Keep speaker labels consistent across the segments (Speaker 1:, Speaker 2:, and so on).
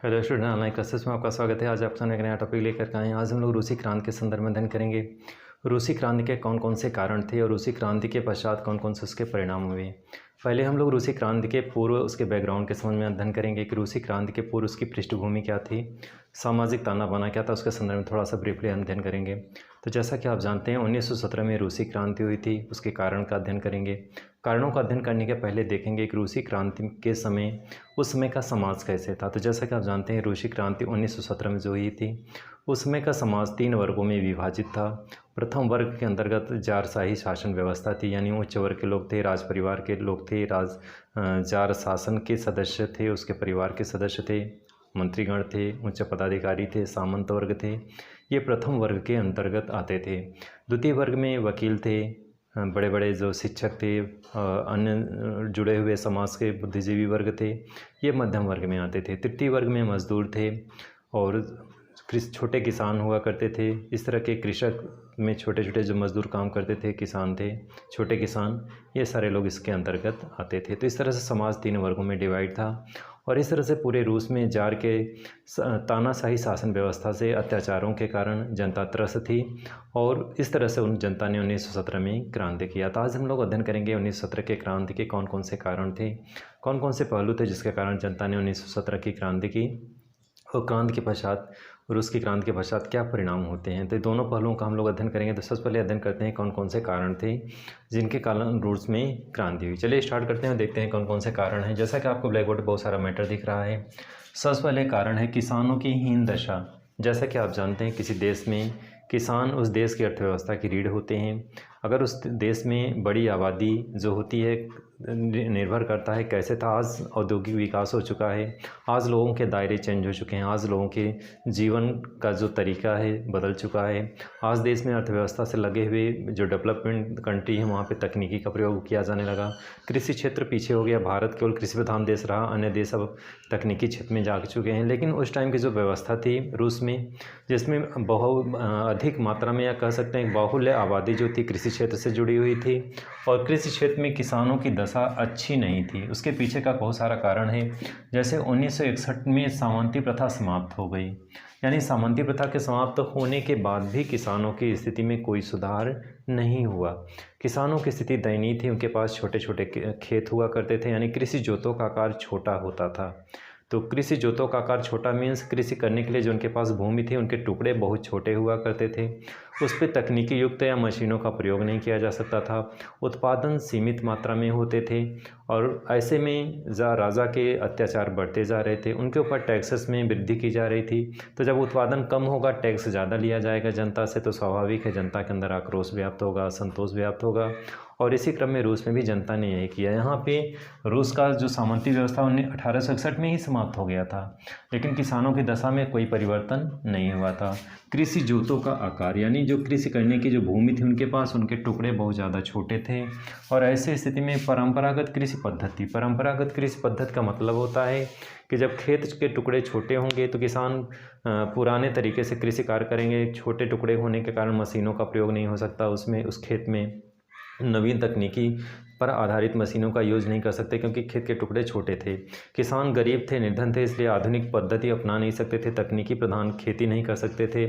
Speaker 1: Hello student, online classes में आपका स्वागत है। आज आप सामने एक नया टॉपिक लेकर के आए हैं। आज हम लोग रूसी क्रांति के संदर्भ में अध्ययन करेंगे। रूसी क्रांति के कौन कौन से कारण थे और रूसी क्रांति के पश्चात कौन कौन से उसके परिणाम हुए। पहले हम लोग रूसी क्रांति के पूर्व उसके बैकग्राउंड के संबंध में अध्ययन करेंगे कि रूसी क्रांति के पूर्व उसकी पृष्ठभूमि क्या थी, सामाजिक ताना बाना क्या था, उसके संदर्भ में थोड़ा सा ब्रीफली अध्ययन करेंगे। तो जैसा कि आप जानते हैं 1917 में रूसी क्रांति हुई थी, उसके कारण का अध्ययन करेंगे। कारणों का अध्ययन करने के पहले देखेंगे कि रूसी क्रांति के समय उस समय का समाज कैसे था। तो जैसा कि आप जानते हैं रूसी क्रांति 1917 में जो हुई थी, उस समय का समाज 3 वर्गों में विभाजित था। प्रथम वर्ग के अंतर्गत जारशाही शासन व्यवस्था थी, यानी उच्च वर्ग के लोग थे, राज परिवार के लोग थे, जार शासन के सदस्य थे, उसके परिवार के सदस्य थे, मंत्रीगण थे, उच्च पदाधिकारी थे, सामंत वर्ग थे। ये प्रथम वर्ग के अंतर्गत आते थे। द्वितीय वर्ग में वकील थे, बड़े बड़े जो शिक्षक थे, अन्य जुड़े हुए समाज के बुद्धिजीवी वर्ग थे, ये मध्यम वर्ग में आते थे। तृतीय वर्ग में मजदूर थे और छोटे किसान हुआ करते थे। इस तरह के कृषक में छोटे छोटे जो मजदूर काम करते थे, किसान थे, छोटे किसान, ये सारे लोग इसके अंतर्गत आते थे। तो इस तरह से समाज 3 वर्गों में डिवाइड था और इस तरह से पूरे रूस में जार के तानाशाही शासन व्यवस्था से अत्याचारों के कारण जनता त्रस्त थी और इस तरह से उन जनता ने 1917 में क्रांति किया। तो आज हम लोग अध्ययन करेंगे 1917 के क्रांति के कौन कौन से कारण थे, कौन कौन से पहलू थे जिसके कारण जनता ने 1917 की क्रांति की, और क्रांति के पश्चात रूस की क्रांति के पश्चात क्या परिणाम होते हैं। तो दोनों पहलुओं का हम लोग अध्ययन करेंगे। तो सबसे पहले अध्ययन करते हैं कौन कौन से कारण थे जिनके कारण रूस में क्रांति हुई। चलिए स्टार्ट करते हैं, देखते हैं कौन कौन से कारण हैं। जैसा कि आपको ब्लैक बोर्ड पर बहुत सारा मैटर दिख रहा है। सबसे पहले कारण है किसानों की हीन दशा। जैसा कि आप जानते हैं किसी देश में किसान उस देश की अर्थव्यवस्था की रीढ़ होते हैं। अगर उस देश में बड़ी आबादी जो होती है निर्भर करता है कैसे था। आज औद्योगिक विकास हो चुका है, आज लोगों के दायरे चेंज हो चुके हैं, आज लोगों के जीवन का जो तरीका है बदल चुका है। आज देश में अर्थव्यवस्था से लगे हुए जो डेवलपमेंट कंट्री है वहाँ पे तकनीकी का प्रयोग किया जाने लगा। कृषि क्षेत्र पीछे हो गया, भारत केवल कृषि प्रधान देश रहा, अन्य देश अब तकनीकी क्षेत्र में जा चुके हैं। लेकिन उस टाइम की जो व्यवस्था थी रूस में, जिसमें बहुत अधिक मात्रा में या कह सकते हैं बाहुल्य आबादी जो थी कृषि क्षेत्र से जुड़ी हुई थी और कृषि क्षेत्र में किसानों की दशा अच्छी नहीं थी। उसके पीछे का बहुत सारा कारण है। जैसे 1961 में सामंती प्रथा समाप्त हो गई, यानी सामंती प्रथा के समाप्त होने के बाद भी किसानों की स्थिति में कोई सुधार नहीं हुआ। किसानों की स्थिति दयनीय थी, उनके पास छोटे छोटे खेत हुआ करते थे, यानी कृषि जोतों का आकार छोटा होता था। तो कृषि जोतों का आकार छोटा मीन्स कृषि करने के लिए जो उनके पास भूमि थी उनके टुकड़े बहुत छोटे हुआ करते थे। उस पर तकनीकी युक्त या मशीनों का प्रयोग नहीं किया जा सकता था। उत्पादन सीमित मात्रा में होते थे और ऐसे में राजा के अत्याचार बढ़ते जा रहे थे। उनके ऊपर टैक्सेस में वृद्धि की जा रही थी। तो जब उत्पादन कम होगा, टैक्स ज़्यादा लिया जाएगा जनता से, तो स्वाभाविक है जनता के अंदर आक्रोश व्याप्त होगा, असंतोष व्याप्त होगा। और इसी क्रम में रूस में भी जनता ने यही किया। यहाँ पे रूस का जो सामंती व्यवस्था 1861 में ही समाप्त हो गया था, लेकिन किसानों की दशा में कोई परिवर्तन नहीं हुआ था। कृषि जोतों का आकार, यानी जो कृषि करने की जो भूमि थी उनके पास, उनके टुकड़े बहुत ज़्यादा छोटे थे। और ऐसे स्थिति में परंपरागत कृषि पद्धति, परंपरागत कृषि पद्धति का मतलब होता है कि जब खेत के टुकड़े छोटे होंगे तो किसान पुराने तरीके से कृषि कार्य करेंगे। छोटे टुकड़े होने के कारण मशीनों का प्रयोग नहीं हो सकता, उसमें उस खेत में नवीन तकनीकी पर आधारित मशीनों का यूज नहीं कर सकते क्योंकि खेत के टुकड़े छोटे थे। किसान गरीब थे, निर्धन थे, इसलिए आधुनिक पद्धति अपना नहीं सकते थे, तकनीकी प्रधान खेती नहीं कर सकते थे।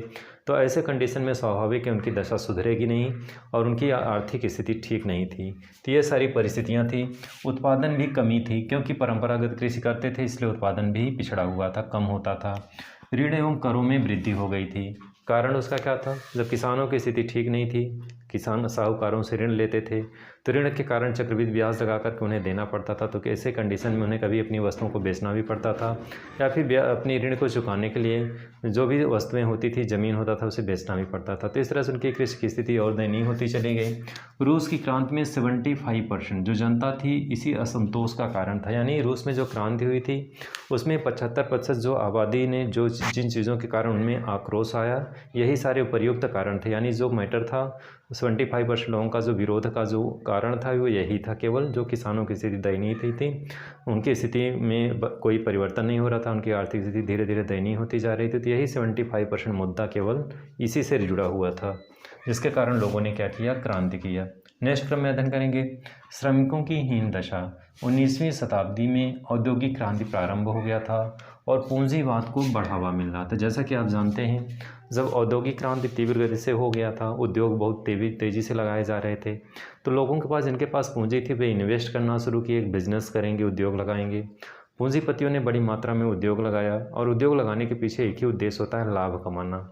Speaker 1: तो ऐसे कंडीशन में स्वाभाविक है उनकी दशा सुधरेगी नहीं और उनकी आर्थिक स्थिति ठीक नहीं थी। तो ये सारी परिस्थितियाँ थी। उत्पादन भी कमी थी क्योंकि परंपरागत कृषि करते थे, इसलिए उत्पादन भी पिछड़ा हुआ था, कम होता था। ऋण एवं करों में वृद्धि हो गई थी। कारण उसका क्या था? जब किसानों की स्थिति ठीक नहीं थी, किसान साहूकारों से ऋण लेते थे, तो ऋण के कारण चक्रवृद्धि ब्याज लगा करके उन्हें देना पड़ता था। तो ऐसे कंडीशन में उन्हें कभी अपनी वस्तुओं को बेचना भी पड़ता था या फिर अपनी ऋण को चुकाने के लिए जो भी वस्तुएं होती थी, ज़मीन होता था, उसे बेचना भी पड़ता था। तो इस तरह से उनकी कृषि की स्थिति और दयनीय होती चली गई। रूस की क्रांति में 75% जो जनता थी इसी असंतोष का कारण था। यानी रूस में जो क्रांति हुई थी उसमें 75% जो आबादी ने जो जिन चीज़ों के कारण उनमें आक्रोश आया, यही सारे उपर्युक्त कारण थे। यानी जो मैटर था 75% लोगों का जो विरोध का जो कारण था वो यही था, केवल जो किसानों की स्थिति दयनीय थी उनकी स्थिति में कोई परिवर्तन नहीं हो रहा था, उनकी आर्थिक स्थिति धीरे धीरे दयनीय होती जा रही थी। तो यही 75% मुद्दा केवल इसी से जुड़ा हुआ था, जिसके कारण लोगों ने क्या किया, क्रांति किया। नेक्स्ट क्रम में अध्ययन करेंगे श्रमिकों की हीन दशा। 19वीं शताब्दी में औद्योगिक क्रांति प्रारंभ हो गया था और पूंजीवाद को बढ़ावा मिल रहा था। जैसा कि आप जानते हैं, जब औद्योगिक क्रांति तीव्र गति से हो गया था, उद्योग बहुत तेज़ी से लगाए जा रहे थे, तो लोगों के पास, जिनके पास पूंजी थी, वे इन्वेस्ट करना शुरू किए, बिजनेस करेंगे, उद्योग लगाएंगे। पूंजीपतियों ने बड़ी मात्रा में उद्योग लगाया और उद्योग लगाने के पीछे एक ही उद्देश्य होता है, लाभ कमाना।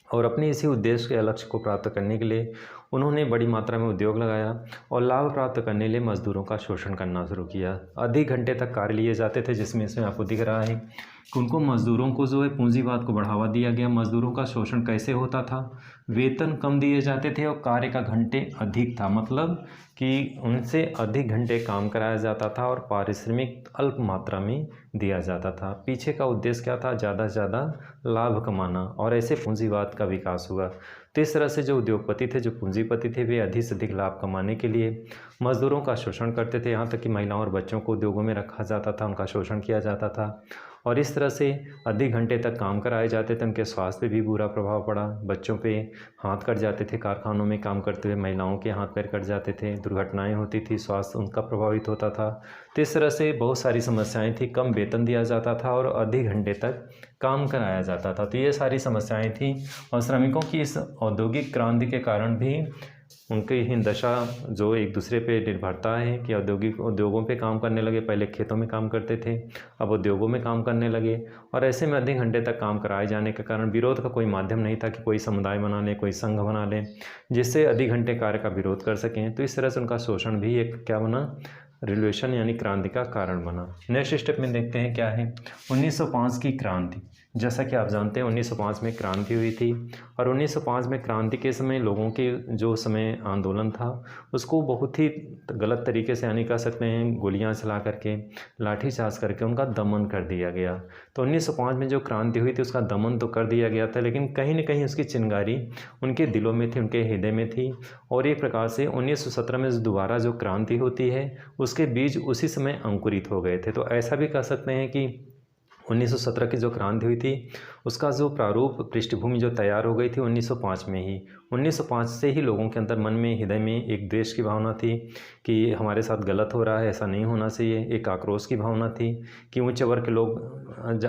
Speaker 1: और अपने इसी उद्देश्य के लक्ष्य को प्राप्त करने के लिए उन्होंने बड़ी मात्रा में उद्योग लगाया और लाभ प्राप्त करने के लिए मजदूरों का शोषण करना शुरू किया। अधिक घंटे तक कार्य लिए जाते थे, जिसमें इसमें आपको दिख रहा है कि उनको मजदूरों को जो है पूंजीवाद को बढ़ावा दिया गया। मजदूरों का शोषण कैसे होता था? वेतन कम दिए जाते थे और कार्य का घंटे अधिक था, मतलब कि उनसे अधिक घंटे काम कराया जाता था और पारिश्रमिक अल्प मात्रा में दिया जाता था। पीछे का उद्देश्य क्या था? ज़्यादा से ज़्यादा लाभ कमाना, और ऐसे पूंजीवाद का विकास हुआ। तो इस तरह से जो उद्योगपति थे, जो पूंजीपति थे, वे अधिक से अधिक लाभ कमाने के लिए मजदूरों का शोषण करते थे। यहाँ तक कि महिलाओं और बच्चों को उद्योगों में रखा जाता था, उनका शोषण किया जाता था और इस तरह से अधिक घंटे तक काम कराए जाते थे। उनके स्वास्थ्य पे भी बुरा प्रभाव पड़ा। बच्चों पे हाथ कट जाते थे, कारखानों में काम करते हुए महिलाओं के हाथ पैर कट जाते थे, दुर्घटनाएं होती थी, स्वास्थ्य उनका प्रभावित होता था। तो इस तरह से बहुत सारी समस्याएं थी। कम वेतन दिया जाता था और अधिक घंटे तक काम कराया जाता था। तो ये सारी समस्याएं थी और श्रमिकों की इस औद्योगिक क्रांति के कारण भी उनकी ही दशा जो एक दूसरे पे निर्भरता है कि उद्योगों पे काम करने लगे। पहले खेतों में काम करते थे, अब उद्योगों में काम करने लगे और ऐसे में अधिक घंटे तक काम कराए जाने के कारण विरोध का कोई माध्यम नहीं था कि कोई समुदाय बना लें, कोई संघ बना लें जिससे अधिक घंटे कार्य का विरोध कर सकें। तो इस तरह से उनका शोषण भी एक क्या बना? रिवोल्यूशन यानी क्रांति का कारण बना। नेक्स्ट स्टेप में देखते हैं क्या है 1905 की क्रांति। जैसा कि आप जानते हैं 1905 में क्रांति हुई थी और 1905 में क्रांति के समय लोगों के जो समय आंदोलन था उसको बहुत ही गलत तरीके से, यानी कह सकते हैं गोलियां चला करके, लाठीचार्ज करके उनका दमन कर दिया गया। तो 1905 में जो क्रांति हुई थी उसका दमन तो कर दिया गया था, लेकिन कहीं न कहीं उसकी चिंगारी उनके दिलों में थी, उनके हृदय में थी। और एक प्रकार से 1917 में दोबारा जो क्रांति होती है उसके बीज उसी समय अंकुरित हो गए थे। तो ऐसा भी कह सकते हैं कि 1917 की जो क्रांति हुई थी उसका जो प्रारूप, पृष्ठभूमि जो तैयार हो गई थी 1905 में ही। 1905 से ही लोगों के अंदर, मन में, हृदय में एक द्वेष की भावना थी कि हमारे साथ गलत हो रहा है, ऐसा नहीं होना चाहिए। एक आक्रोश की भावना थी कि उच्च वर्ग के लोग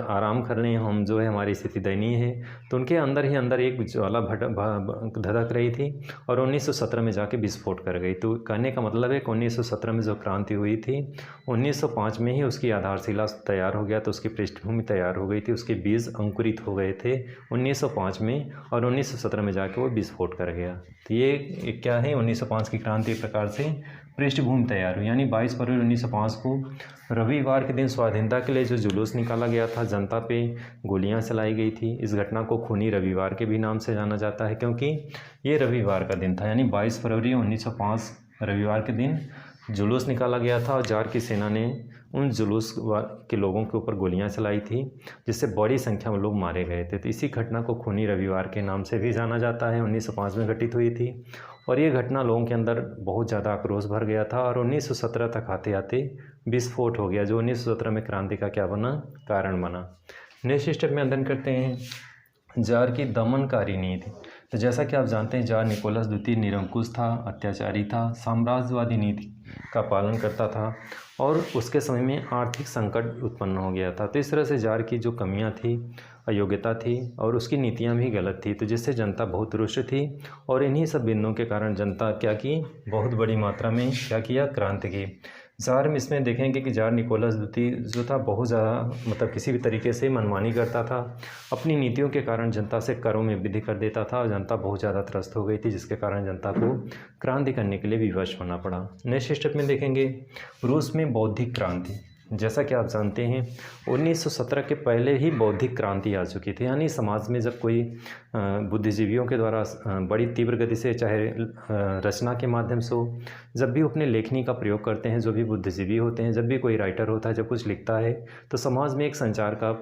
Speaker 1: आराम कर लें, हम जो है हमारी स्थिति दयनीय है। तो उनके अंदर ही अंदर एक ज्वाला धधक रही थी और 1917 में जाके विस्फोट कर गई। तो कहने का मतलब है कि 1917 में जो क्रांति हुई थी 1905 में ही उसकी आधारशिला तैयार हो गया, तो उसकी पृष्ठभूमि तैयार हो गई थी, उसके बीज अंकुरित हो गए थे 1905 में और 1917 में जाके वो विस्फोट कर गया। तो ये क्या है? 1905 की क्रांति एक प्रकार से पृष्ठभूमि तैयार हुई। यानी 22 फरवरी 1905 को रविवार के दिन स्वाधीनता के लिए जो जुलूस निकाला गया था, जनता पे गोलियां चलाई गई थी। इस घटना को खूनी रविवार के भी नाम से जाना जाता है क्योंकि ये रविवार का दिन था। यानी 22 फरवरी 1905 रविवार के दिन जुलूस निकाला गया था और जार की सेना ने उन जुलूस के लोगों के ऊपर गोलियां चलाई थी, जिससे बड़ी संख्या में लोग मारे गए थे। तो इसी घटना को खूनी रविवार के नाम से भी जाना जाता है। 1905 में घटित हुई थी और ये घटना लोगों के अंदर बहुत ज़्यादा आक्रोश भर गया था और 1917 तक आते आते विस्फोट हो गया, जो 1917 में क्रांति का क्या बना? कारण बना। नेक्स्ट स्टेप में अध्ययन करते हैं जार की दमनकारी नीति। तो जैसा कि आप जानते हैं जार निकोलस द्वितीय निरंकुश था, अत्याचारी था, साम्राज्यवादी नीति का पालन करता था और उसके समय में आर्थिक संकट उत्पन्न हो गया था। तो इस तरह से जार की जो कमियां थी, अयोग्यता थी और उसकी नीतियां भी गलत थी, तो जिससे जनता बहुत रुष्ट थी और इन्हीं सब बिंदुओं के कारण जनता क्या की? बहुत बड़ी मात्रा में क्या किया? क्रांति की। जार में इसमें देखेंगे कि जार निकोलस द्वितीय जो था बहुत ज़्यादा, मतलब किसी भी तरीके से मनमानी करता था। अपनी नीतियों के कारण जनता से करों में वृद्धि कर देता था और जनता बहुत ज़्यादा त्रस्त हो गई थी, जिसके कारण जनता को क्रांति करने के लिए विवश होना पड़ा। नेक्स्ट स्टेप में देखेंगे रूस में बौद्धिक क्रांति। जैसा कि आप जानते हैं 1917 के पहले ही बौद्धिक क्रांति आ चुकी थी। यानी समाज में जब कोई बुद्धिजीवियों के द्वारा बड़ी तीव्र गति से, चाहे रचना के माध्यम से हो, जब भी अपने लेखनी का प्रयोग करते हैं, जो भी बुद्धिजीवी होते हैं, जब भी कोई राइटर होता है, जब कुछ लिखता है तो समाज में एक संचार का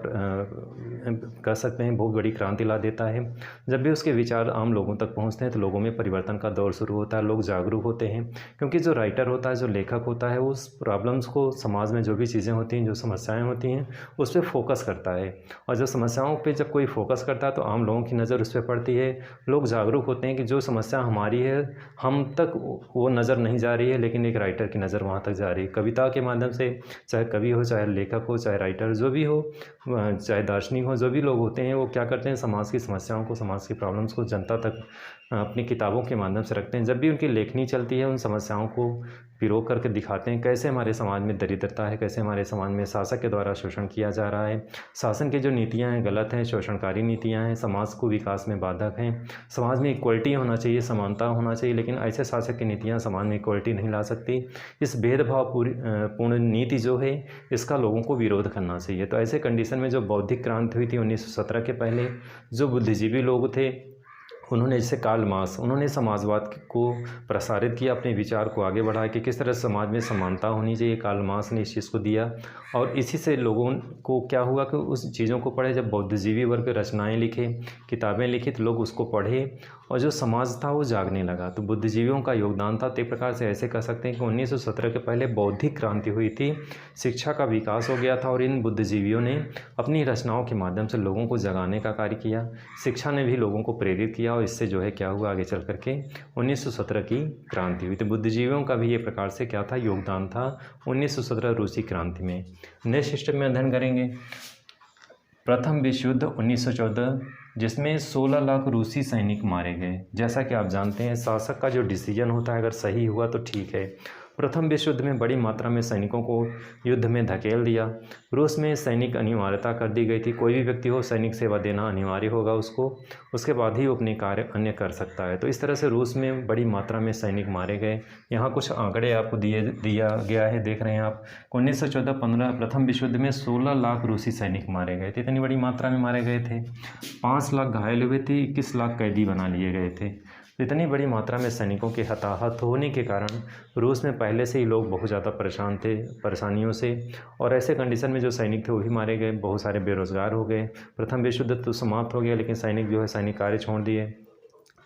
Speaker 1: कह सकते हैं बहुत बड़ी क्रांति ला देता है। जब भी उसके विचार आम लोगों तक पहुँचते हैं तो लोगों में परिवर्तन का दौर शुरू होता है, लोग जागरूक होते हैं, क्योंकि जो राइटर होता है, जो लेखक होता है, उस प्रॉब्लम्स को, समाज में जो भी चीज़ें होती हैं, जो समस्याएं होती हैं, उस पर फोकस करता है। और जब समस्याओं पे जब कोई फोकस करता है तो आम लोगों की नज़र उस पर पड़ती है। लोग जागरूक होते हैं कि जो समस्या हमारी है हम तक वो नज़र नहीं जा रही है, लेकिन एक राइटर की नज़र वहाँ तक जा रही है। कविता के माध्यम से, चाहे कवि हो, चाहे लेखक हो, चाहे राइटर जो भी हो, चाहे दार्शनिक हो, जो भी लोग होते हैं, वो क्या करते हैं, समाज की समस्याओं को, समाज की प्रॉब्लम्स को जनता तक अपनी किताबों के माध्यम से रखते हैं। जब भी उनकी लेखनी चलती है, उन समस्याओं को पिरो करके दिखाते हैं, कैसे हमारे समाज में दरिद्रता है, कैसे हमारे समाज में शासक के द्वारा शोषण किया जा रहा है, शासन की जो नीतियां हैं गलत हैं, शोषणकारी नीतियां हैं, समाज को विकास में बाधक हैं। समाज में इक्वलिटी होना चाहिए, समानता होना चाहिए, लेकिन ऐसे शासक की नीतियां समाज में इक्वलिटी नहीं ला सकती। इस भेदभाव पूर्ण नीति जो है, इसका लोगों को विरोध करना चाहिए। तो ऐसे कंडीशन में जो बौद्धिक क्रांति हुई थी 1917 के पहले, जो बुद्धिजीवी लोग थे उन्होंने, जैसे कार्ल मार्क्स, उन्होंने समाजवाद को प्रसारित किया, अपने विचार को आगे बढ़ाया कि किस तरह समाज में समानता होनी चाहिए। कार्ल मार्क्स ने इस चीज़ को दिया और इसी से लोगों को क्या हुआ कि उस चीज़ों को पढ़े। जब बौद्धिजीवी वर्ग रचनाएं लिखे, किताबें लिखी, तो लोग उसको पढ़े और जो समाज था वो जागने लगा। तो बुद्धिजीवियों का योगदान था। तो प्रकार से ऐसे कह सकते हैं कि 1917 के पहले बौद्धिक क्रांति हुई थी, शिक्षा का विकास हो गया था और इन बुद्धिजीवियों ने अपनी रचनाओं के माध्यम से लोगों को जगाने का कार्य किया। शिक्षा ने भी लोगों को प्रेरित किया और इससे जो है क्या हुआ, आगे चल करके 1917 की क्रांति हुई। तो बुद्धिजीवियों का भी ये प्रकार से क्या था, योगदान था 1917 रूसी क्रांति में। नेक्स्ट स्टेप में अध्ययन करेंगे प्रथम विश्व युद्ध 1914, जिसमें 16 लाख रूसी सैनिक मारे गए। जैसा कि आप जानते हैं, शासक का जो डिसीजन होता है अगर सही हुआ तो ठीक है। प्रथम विश्व युद्ध में बड़ी मात्रा में सैनिकों को युद्ध में धकेल दिया। रूस में सैनिक अनिवार्यता कर दी गई थी। कोई भी व्यक्ति हो, सैनिक सेवा देना अनिवार्य होगा उसको, उसके बाद ही वो अपने कार्य अन्य कर सकता है। तो इस तरह से रूस में बड़ी मात्रा में सैनिक मारे गए। यहाँ कुछ आंकड़े आपको दिया गया है, देख रहे हैं आप। 1914-15 प्रथम विश्व युद्ध में 16 लाख रूसी सैनिक मारे गए थे। इतनी बड़ी मात्रा में मारे गए थे। 5 लाख घायल हुए थे, 21 लाख कैदी बना लिए गए थे। इतनी बड़ी मात्रा में सैनिकों के हताहत होने के कारण रूस में पहले से ही लोग बहुत ज़्यादा परेशान थे, परेशानियों से। और ऐसे कंडीशन में जो सैनिक थे वो भी मारे गए, बहुत सारे बेरोजगार हो गए। प्रथम विश्व युद्ध तो समाप्त हो गया, लेकिन सैनिक जो है सैनिक कार्य छोड़ दिए।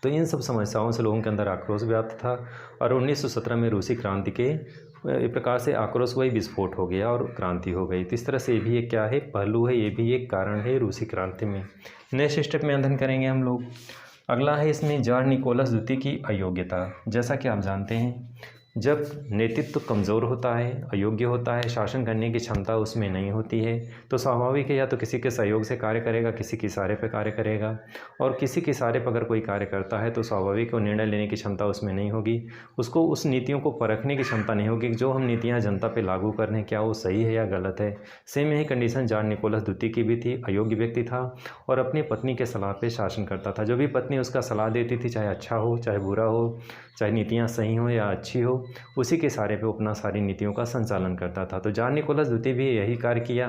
Speaker 1: तो इन सब समस्याओं से लोगों के अंदर आक्रोश व्याप्त था और 1917 में रूसी क्रांति के एक प्रकार से आक्रोश वही विस्फोट हो गया और क्रांति हो गई। तो इस तरह से ये भी एक क्या है, पहलू है, ये भी एक कारण है रूसी क्रांति में। नेक्स्ट स्टेप में अध्ययन करेंगे हम लोग। अगला है इसमें जार निकोलस द्वितीय की अयोग्यता। जैसा कि आप जानते हैं, जब नेतृत्व कमज़ोर होता है, अयोग्य होता है, शासन करने की क्षमता उसमें नहीं होती है, तो स्वाभाविक है या तो किसी के सहयोग से कार्य करेगा, किसी के इशारे पर कार्य करेगा। और किसी के इशारे पर अगर कोई कार्य करता है तो स्वाभाविक और निर्णय लेने की क्षमता उसमें नहीं होगी। उसको उस नीतियों को परखने की क्षमता नहीं होगी कि जो हम नीतियाँ जनता पे लागू कर रहे हैं क्या वो सही है या गलत है। सेम यही कंडीशन जार निकोलस द्वितीय की भी थी। अयोग्य व्यक्ति था और अपनी पत्नी के सलाह पर शासन करता था। जो भी पत्नी उसका सलाह देती थी, चाहे अच्छा हो चाहे बुरा हो, चाहे नीतियाँ सही हो या अच्छी हो, उसी के इशारे पे अपना सारी नीतियों का संचालन करता था। तो जार निकोलस द्वितीय भी यही कार्य किया।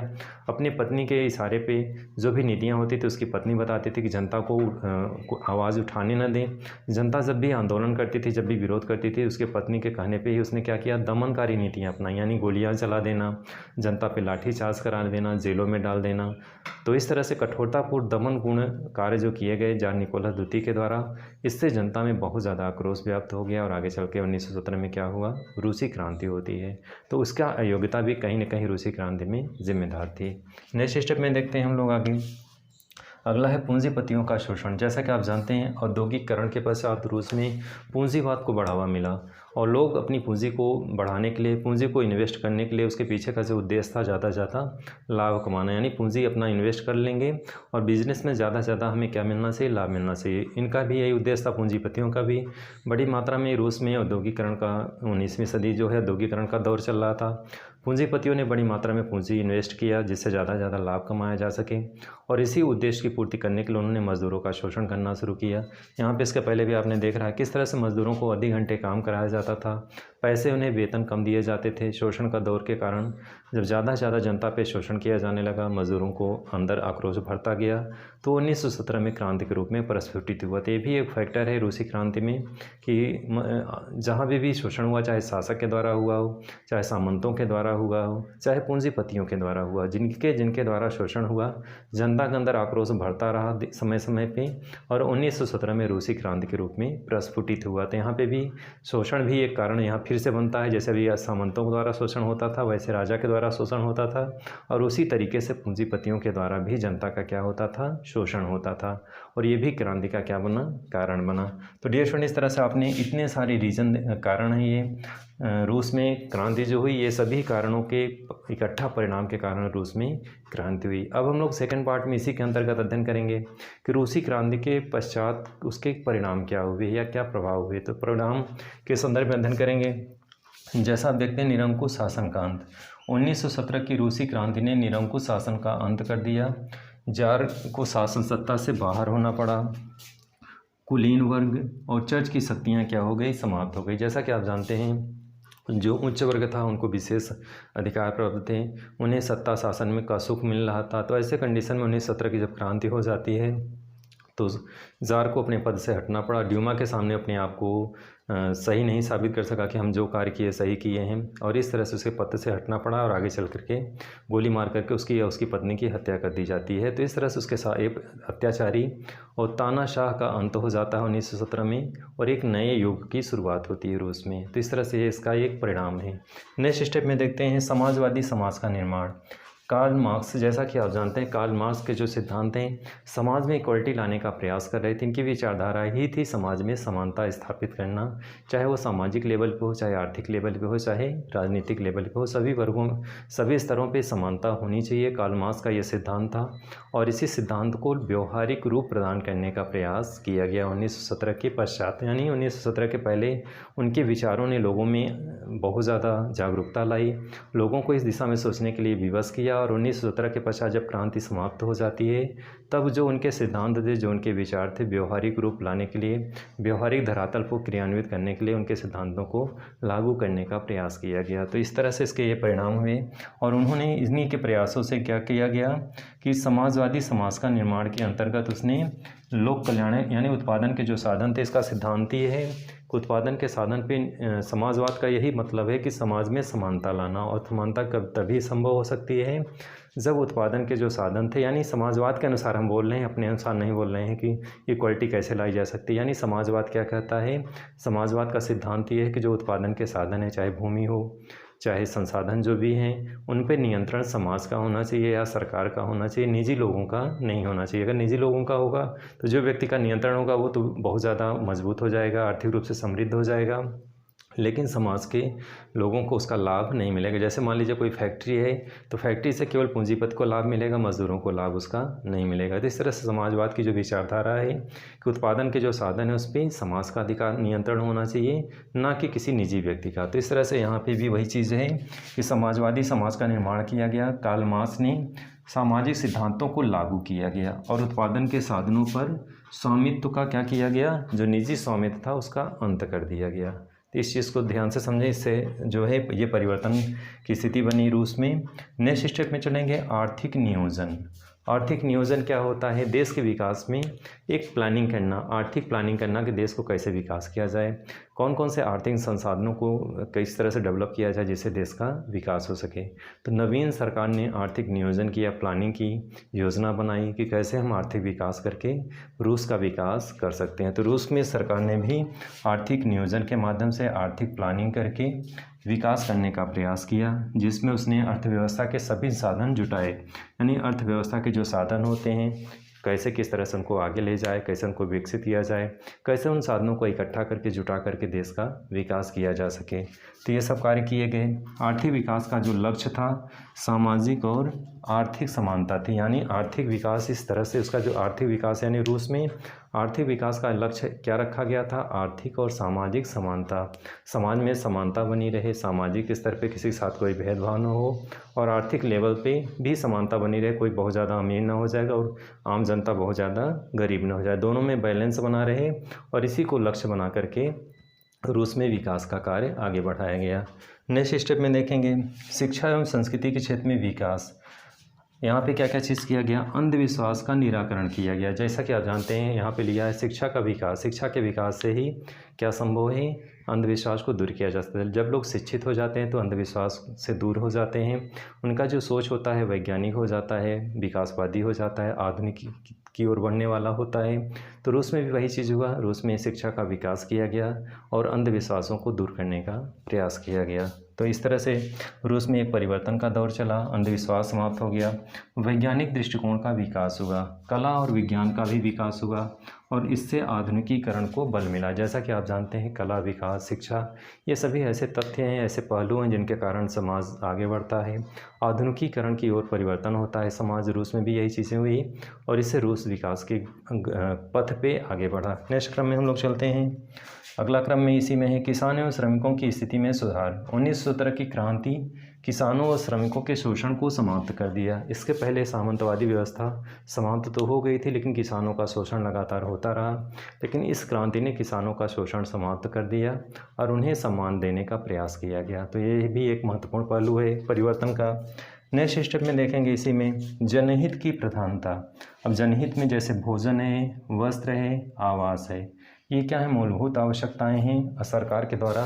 Speaker 1: अपनी पत्नी के इशारे पे जो भी नीतियाँ होती थी उसकी पत्नी बताती थी कि जनता को आवाज़ उठाने न दें। जनता जब भी आंदोलन करती थी, जब भी विरोध करती थी, उसके पत्नी के कहने पे ही उसने क्या किया, दमनकारी नीतियाँ अपनाई, यानी गोलियाँ चला देना, जनता पे लाठीचार्ज करा देना, जेलों में डाल देना। तो इस तरह से कठोरतापूर्ण दमनपूर्ण कार्य जो किए गए जार निकोलस द्वितीय के द्वारा, इससे जनता में बहुत ज़्यादा आक्रोश व्याप्त हो गया और आगे चल के 1917 में क्या हुआ, रूसी क्रांति होती है। तो उसका अयोग्यता भी कहीं न कहीं रूसी क्रांति में जिम्मेदार थी। नेक्स्ट स्टेप में देखते हैं हम लोग आगे। अगला है पूंजीपतियों का शोषण। जैसा कि आप जानते हैं, औद्योगिकरण के पश्चात रूस में पूंजीवाद को बढ़ावा मिला और लोग अपनी पूंजी को बढ़ाने के लिए, पूंजी को इन्वेस्ट करने के लिए, उसके पीछे का जो उद्देश्य था ज़्यादा से ज़्यादा लाभ कमाना, यानी पूंजी अपना इन्वेस्ट कर लेंगे और बिजनेस में ज़्यादा से ज़्यादा हमें क्या मिलना चाहिए, लाभ मिलना चाहिए। इनका भी यही उद्देश्य था, पूंजीपतियों का भी। बड़ी मात्रा में रूस में औद्योगिकरण का 19वीं सदी जो है औद्योगिकरण का दौर चल रहा था। पूंजीपतियों ने बड़ी मात्रा में पूंजी इन्वेस्ट किया जिससे ज़्यादा से ज़्यादा लाभ कमाया जा सके और इसी उद्देश्य की पूर्ति करने के लिए उन्होंने मज़दूरों का शोषण करना शुरू किया। यहाँ पे इसके पहले भी आपने देख रहा है किस तरह से मज़दूरों को अधिक घंटे काम कराया जाता था, पैसे उन्हें वेतन कम दिए जाते थे। शोषण का दौर के कारण जब ज़्यादा से ज़्यादा जनता पे शोषण किया जाने लगा, मज़दूरों को अंदर आक्रोश भरता गया, तो 1917 में क्रांति के रूप में प्रस्फुटित हुआ। तो ये भी एक फैक्टर है रूसी क्रांति में कि जहाँ भी शोषण हुआ, चाहे शासक के द्वारा हुआ हो, चाहे सामंतों के द्वारा हुआ हो, चाहे पूंजीपतियों के द्वारा हुआ, जिनके द्वारा शोषण हुआ, जनता के अंदर आक्रोश बढ़ता रहा समय समय पे और 1917 में रूसी क्रांति के रूप में प्रस्फुटित हुआ। तो यहाँ पे भी शोषण भी एक कारण यहाँ फिर से बनता है। जैसे अभी सामंतों के द्वारा शोषण होता था, वैसे राजा के द्वारा द्वारा शोषण होता था और उसी तरीके से पूंजीपतियों के द्वारा भी जनता का क्या होता था, शोषण होता था। और ये भी क्रांति का क्या बना, कारण बना। तो डियर फ्रेंड, इस तरह से आपने इतने सारे रीजन कारण हैं ये रूस में क्रांति जो हुई, ये सभी कारणों के इकट्ठा परिणाम के कारण रूस में क्रांति हुई। अब हम लोग सेकंड पार्ट में इसी के अंतर्गत अध्ययन करेंगे कि रूसी क्रांति के पश्चात उसके परिणाम क्या हुए या क्या प्रभाव हुए। तो परिणाम के संदर्भ में अध्ययन करेंगे। जैसा आप देखते हैं, निरंकुश शासन का अंत। 1917 की रूसी क्रांति ने निरंकुश शासन का अंत कर दिया। जार को शासन सत्ता से बाहर होना पड़ा। कुलीन वर्ग और चर्च की शक्तियाँ क्या हो गई, समाप्त हो गई। जैसा कि आप जानते हैं, जो उच्च वर्ग था उनको विशेष अधिकार प्राप्त थे, उन्हें सत्ता शासन में का सुख मिल रहा था। तो ऐसे कंडीशन में 1917 की जब क्रांति हो जाती है तो जार को अपने पद से हटना पड़ा। ड्यूमा के सामने अपने आप को सही नहीं साबित कर सका कि हम जो कार्य किए सही किए हैं, और इस तरह से उसके पद से हटना पड़ा और आगे चल करके गोली मार करके उसकी या उसकी पत्नी की हत्या कर दी जाती है। तो इस तरह से उसके साथ एक अत्याचारी और तानाशाह का अंत हो जाता है 1917 में, और एक नए युग की शुरुआत होती है रूस में। तो इस तरह से इसका एक परिणाम है। नेक्स्ट स्टेप में देखते हैं समाजवादी समाज का निर्माण। कार्ल मार्क्स, जैसा कि आप जानते हैं, कार्ल मार्क्स के जो सिद्धांत हैं समाज में इक्वलिटी लाने का प्रयास कर रहे थे। इनकी विचारधारा ही थी समाज में समानता स्थापित करना, चाहे वो सामाजिक लेवल पे हो, चाहे आर्थिक लेवल पे हो, चाहे राजनीतिक लेवल पे हो, सभी वर्गों सभी स्तरों पे समानता होनी चाहिए। कार्ल मार्क्स का ये सिद्धांत था और इसी सिद्धांत को व्यवहारिक रूप प्रदान करने का प्रयास किया गया 1917 के पश्चात। यानी 1917 के पहले उनके विचारों ने लोगों में बहुत ज़्यादा जागरूकता लाई, लोगों को इस दिशा में सोचने के लिए विवश किया। और 1917 के पश्चात जब क्रांति समाप्त हो जाती है, तब जो उनके सिद्धांत थे, जो उनके विचार थे, व्यवहारिक रूप लाने के लिए, व्यवहारिक धरातल को क्रियान्वित करने के लिए उनके सिद्धांतों को लागू करने का प्रयास किया गया। तो इस तरह से इसके ये परिणाम हुए। और उन्होंने इन्हीं के प्रयासों से क्या किया गया कि समाजवादी समाज का निर्माण के अंतर्गत उसने लोक कल्याण यानी उत्पादन के जो साधन थे, इसका सिद्धांत ये है कि उत्पादन के साधन पे समाजवाद का यही मतलब है कि समाज में समानता लाना। और समानता कब तभी संभव हो सकती है जब उत्पादन के जो साधन थे, यानी समाजवाद के अनुसार हम बोल रहे हैं, अपने अनुसार नहीं बोल रहे हैं कि इक्वलिटी कैसे लाई जा सकती है। यानी समाजवाद क्या कहता है, समाजवाद का सिद्धांत ये है कि जो उत्पादन के साधन है, चाहे भूमि हो, चाहे संसाधन जो भी हैं, उन पे नियंत्रण समाज का होना चाहिए या सरकार का होना चाहिए, निजी लोगों का नहीं होना चाहिए। अगर निजी लोगों का होगा तो जो व्यक्ति का नियंत्रण होगा वो तो बहुत ज़्यादा मजबूत हो जाएगा, आर्थिक रूप से समृद्ध हो जाएगा, लेकिन समाज के लोगों को उसका लाभ नहीं मिलेगा। जैसे मान लीजिए कोई फैक्ट्री है, तो फैक्ट्री से केवल पूंजीपति को लाभ मिलेगा, मजदूरों को लाभ उसका नहीं मिलेगा। तो इस तरह से समाजवाद की जो विचारधारा है कि उत्पादन के जो साधन है उस पर समाज का अधिकार नियंत्रण होना चाहिए, ना कि किसी निजी व्यक्ति का। तो इस तरह से यहाँ पे भी वही चीज़ है कि समाजवादी समाज का निर्माण किया गया। कार्ल मार्क्स ने सामाजिक सिद्धांतों को लागू किया गया और उत्पादन के साधनों पर स्वामित्व का क्या किया गया, जो निजी स्वामित्व था उसका अंत कर दिया गया। तो इस चीज़ को ध्यान से समझें, इससे जो है ये परिवर्तन की स्थिति बनी रूस में। नेक्स्ट स्टेप में चलेंगे, आर्थिक नियोजन। आर्थिक नियोजन क्या होता है, देश के विकास में एक प्लानिंग करना, आर्थिक प्लानिंग करना कि देश को कैसे विकास किया जाए, कौन कौन से आर्थिक संसाधनों को किस तरह से डेवलप किया जाए जिससे देश का विकास हो सके। तो नवीन सरकार ने आर्थिक नियोजन किया, प्लानिंग की, योजना बनाई कि कैसे हम आर्थिक विकास करके रूस का विकास कर सकते हैं। तो रूस में सरकार ने भी आर्थिक नियोजन के माध्यम से आर्थिक प्लानिंग करके विकास करने का प्रयास किया, जिसमें उसने अर्थव्यवस्था के सभी साधन जुटाए। यानी अर्थव्यवस्था के जो साधन होते हैं, कैसे किस तरह से उनको आगे ले जाए, कैसे उनको विकसित किया जाए, कैसे उन साधनों को इकट्ठा करके जुटा करके देश का विकास किया जा सके। तो ये सब कार्य किए गए। आर्थिक विकास का जो लक्ष्य था, सामाजिक और आर्थिक समानता थी। यानी आर्थिक विकास इस तरह से, उसका जो आर्थिक विकास यानी रूस में आर्थिक विकास का लक्ष्य क्या रखा गया था, आर्थिक और सामाजिक समानता। समाज में समानता बनी रहे, सामाजिक स्तर पे किसी के साथ कोई भेदभाव न हो, और आर्थिक लेवल पे भी समानता बनी रहे, कोई बहुत ज़्यादा अमीर ना हो जाएगा और आम जनता बहुत ज़्यादा गरीब ना हो जाए, दोनों में बैलेंस बना रहे। और इसी को लक्ष्य बना करके रूस में विकास का कार्य आगे बढ़ाया गया। नेक्स्ट स्टेप में देखेंगे, शिक्षा एवं संस्कृति के क्षेत्र में विकास। यहाँ पे क्या क्या चीज़ किया गया, अंधविश्वास का निराकरण किया गया। जैसा कि आप जानते हैं, यहाँ पे लिया है शिक्षा का विकास। शिक्षा के विकास से ही क्या संभव है, अंधविश्वास को दूर किया जा सकता है। जब लोग शिक्षित हो जाते हैं तो अंधविश्वास से दूर हो जाते हैं, उनका जो सोच होता है वैज्ञानिक हो जाता है, विकासवादी हो जाता है, आधुनिक की ओर बढ़ने वाला होता है। तो रूस में भी वही चीज़ हुआ, रूस में शिक्षा का विकास किया गया और अंधविश्वासों को दूर करने का प्रयास किया गया। तो इस तरह से रूस में एक परिवर्तन का दौर चला, अंधविश्वास समाप्त हो गया, वैज्ञानिक दृष्टिकोण का विकास हुआ, कला और विज्ञान का भी विकास हुआ और इससे आधुनिकीकरण को बल मिला। जैसा कि आप जानते हैं, कला, विकास, शिक्षा, ये सभी ऐसे तथ्य हैं, ऐसे पहलू हैं जिनके कारण समाज आगे बढ़ता है, आधुनिकीकरण की ओर परिवर्तन होता है समाज। रूस में भी यही चीज़ें हुई और इससे रूस विकास के पथ पे आगे बढ़ा। नेक्स्ट क्रम में हम लोग चलते हैं। अगला क्रम में इसी में है किसानों और श्रमिकों की स्थिति में सुधार। 1917 की क्रांति किसानों और श्रमिकों के शोषण को समाप्त कर दिया। इसके पहले सामंतवादी व्यवस्था समाप्त तो हो गई थी, लेकिन किसानों का शोषण लगातार होता रहा। लेकिन इस क्रांति ने किसानों का शोषण समाप्त कर दिया और उन्हें सम्मान देने का प्रयास किया गया। तो ये भी एक महत्वपूर्ण पहलू है परिवर्तन का। नेक्स्ट स्टेप में देखेंगे इसी में जनहित की प्रधानता। अब जनहित में जैसे भोजन है, वस्त्र है, आवास है, ये क्या है, मूलभूत आवश्यकताएं हैं। सरकार के द्वारा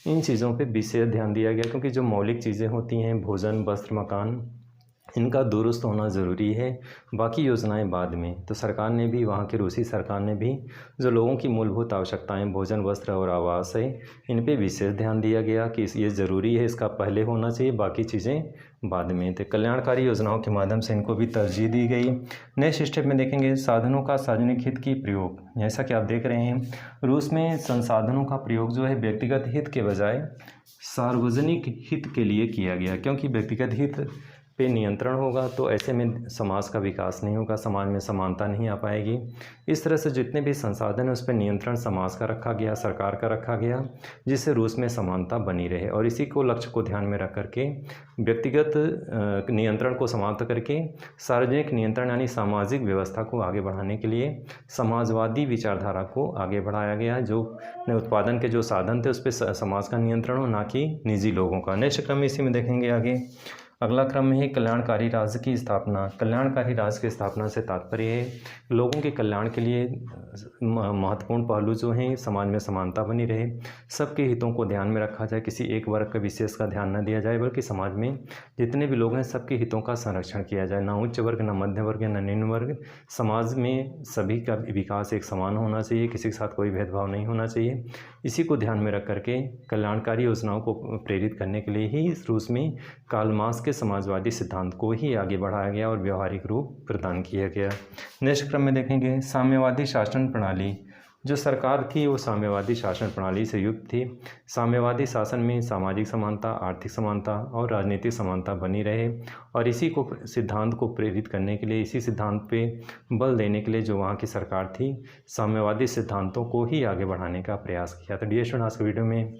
Speaker 1: इन चीज़ों पे विशेष ध्यान दिया गया, क्योंकि जो मौलिक चीज़ें होती हैं, भोजन, वस्त्र, मकान, इनका दुरुस्त होना ज़रूरी है, बाकी योजनाएं बाद में। तो सरकार ने भी, वहाँ की रूसी सरकार ने भी जो लोगों की मूलभूत आवश्यकताएं, भोजन, वस्त्र और आवास है, इन पे विशेष ध्यान दिया गया कि ये ज़रूरी है, इसका पहले होना चाहिए, बाकी चीज़ें बाद में। तो कल्याणकारी योजनाओं के माध्यम से इनको भी तरजीह दी गई। नेक्स्ट स्टेप में देखेंगे साधनों का सार्वजनिक हित की प्रयोग। जैसा कि आप देख रहे हैं, रूस में संसाधनों का प्रयोग जो है व्यक्तिगत हित के बजाय सार्वजनिक हित के लिए किया गया, क्योंकि व्यक्तिगत हित पे नियंत्रण होगा तो ऐसे में समाज का विकास नहीं होगा, समाज में समानता नहीं आ पाएगी। इस तरह से जितने भी संसाधन हैं उस पर नियंत्रण समाज का रखा गया, सरकार का रखा गया, जिससे रूस में समानता बनी रहे। और इसी को लक्ष्य को ध्यान में रख करके व्यक्तिगत नियंत्रण को समाप्त करके सार्वजनिक नियंत्रण यानी सामाजिक व्यवस्था को आगे बढ़ाने के लिए समाजवादी विचारधारा को आगे बढ़ाया गया। जो उत्पादन के जो साधन थे उस पर समाज का नियंत्रण हो, ना कि निजी लोगों का। नेक्स्ट क्रम में इसी में देखेंगे आगे। अगला क्रम है कल्याणकारी राज्य की स्थापना। कल्याणकारी राज्य की स्थापना से तात्पर्य है लोगों के कल्याण के लिए महत्वपूर्ण पहलू जो हैं, समाज में समानता बनी रहे, सबके हितों को ध्यान में रखा जाए, किसी एक वर्ग का विशेष का ध्यान न दिया जाए, बल्कि समाज में जितने भी लोग हैं सबके हितों का संरक्षण किया जाए। ना उच्च वर्ग, ना मध्य वर्ग, ना निम्न वर्ग, समाज में सभी का विकास एक समान होना चाहिए, किसी के साथ कोई भेदभाव नहीं होना चाहिए। इसी को ध्यान में रख करके कल्याणकारी योजनाओं को प्रेरित करने के लिए ही रूस में कार्ल मार्क्स के समाजवादी सिद्धांत को ही आगे बढ़ाया गया और व्यवहारिक रूप प्रदान किया गया। नेक्स्ट क्रम में देखेंगे साम्यवादी शासन प्रणाली। जो सरकार थी वो साम्यवादी शासन प्रणाली से युक्त थी। साम्यवादी शासन में सामाजिक समानता, आर्थिक समानता और राजनीतिक समानता बनी रहे और इसी को सिद्धांत को प्रेरित करने के लिए, इसी सिद्धांत पे बल देने के लिए जो वहाँ की सरकार थी, साम्यवादी सिद्धांतों को ही आगे बढ़ाने का प्रयास किया। तो डियर स्टूडेंट, आज के वीडियो में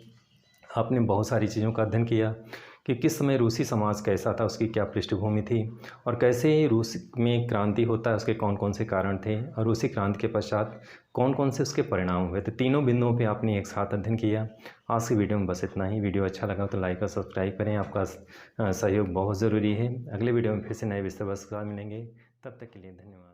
Speaker 1: आपने बहुत सारी चीज़ों का अध्ययन किया कि किस समय रूसी समाज कैसा था, उसकी क्या पृष्ठभूमि थी और कैसे रूस में क्रांति होता है, उसके कौन कौन से कारण थे और रूसी क्रांति के पश्चात कौन कौन से उसके परिणाम हुए। तो तीनों बिंदुओं पे आपने एक साथ अध्ययन किया। आज की वीडियो में बस इतना ही। वीडियो अच्छा लगा तो लाइक और सब्सक्राइब करें, आपका सहयोग बहुत ज़रूरी है। अगले वीडियो में फिर से नए विषय वस्तु के साथ मिलेंगे, तब तक के लिए धन्यवाद।